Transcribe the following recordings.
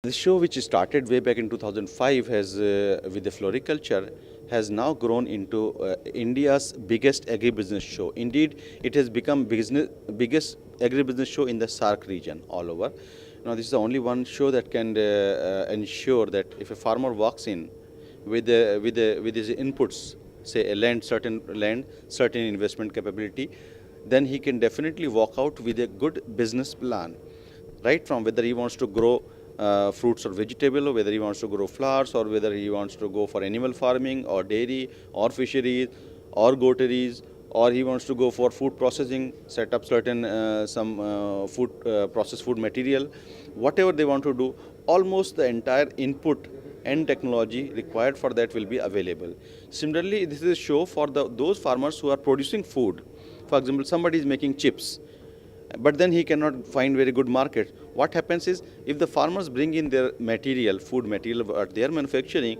The show, which started way back in 2005 with the floriculture, has now grown into India's biggest agribusiness show. Indeed, it has become biggest agribusiness show in the SAARC region all over. Now, this is the only one show that can ensure that if a farmer walks in with his inputs, say certain land, certain investment capability, then he can definitely walk out with a good business plan. Right from whether he wants to grow fruits or vegetable, or whether he wants to grow flowers, or whether he wants to go for animal farming or dairy or fisheries or goateries, or he wants to go for food processing, set up certain food processed food material, whatever they want to do, almost the entire input and technology required for that will be available. Similarly, this is a show for those farmers who are producing food. For example, somebody is making chips, but then he cannot find very good market. What happens is, if the farmers bring in their material, food material, what they are manufacturing,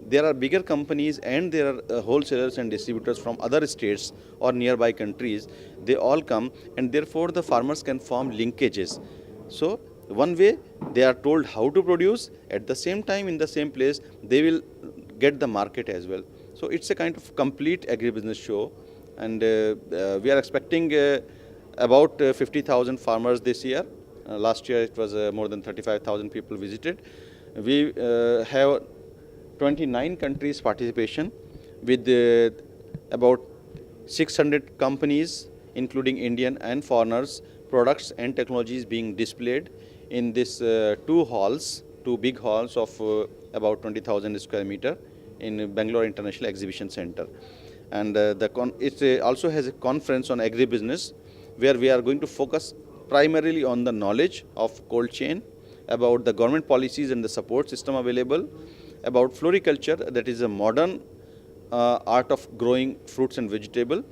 there are bigger companies and there are wholesalers and distributors from other states or nearby countries. They all come, and therefore the farmers can form linkages. So one way they are told how to produce, at the same time in the same place they will get the market as well. So it's a kind of complete agribusiness show, and we are expecting about 50,000 farmers this year. Last year it was more than 35,000 people visited. We have 29 countries participation with about 600 companies, including Indian and foreigners, products and technologies being displayed in this two big halls of about 20,000 square meter in Bangalore International Exhibition Center. And it also has a conference on agribusiness, where we are going to focus primarily on the knowledge of cold chain, about the government policies and the support system available, about floriculture, that is a modern art of growing fruits and vegetable,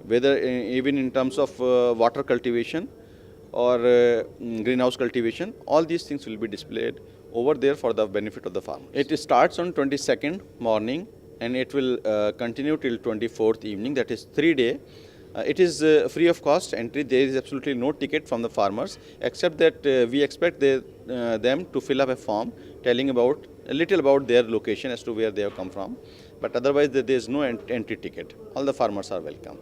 whether even in terms of water cultivation or greenhouse cultivation. All these things will be displayed over there for the benefit of the farmer. It starts on 22nd morning and it will continue till 24th evening, that is 3 days. It is free of cost entry. There is absolutely no ticket from the farmers, except that we expect them to fill up a form telling a little about their location as to where they have come from. But otherwise there is no entry ticket. All the farmers are welcome.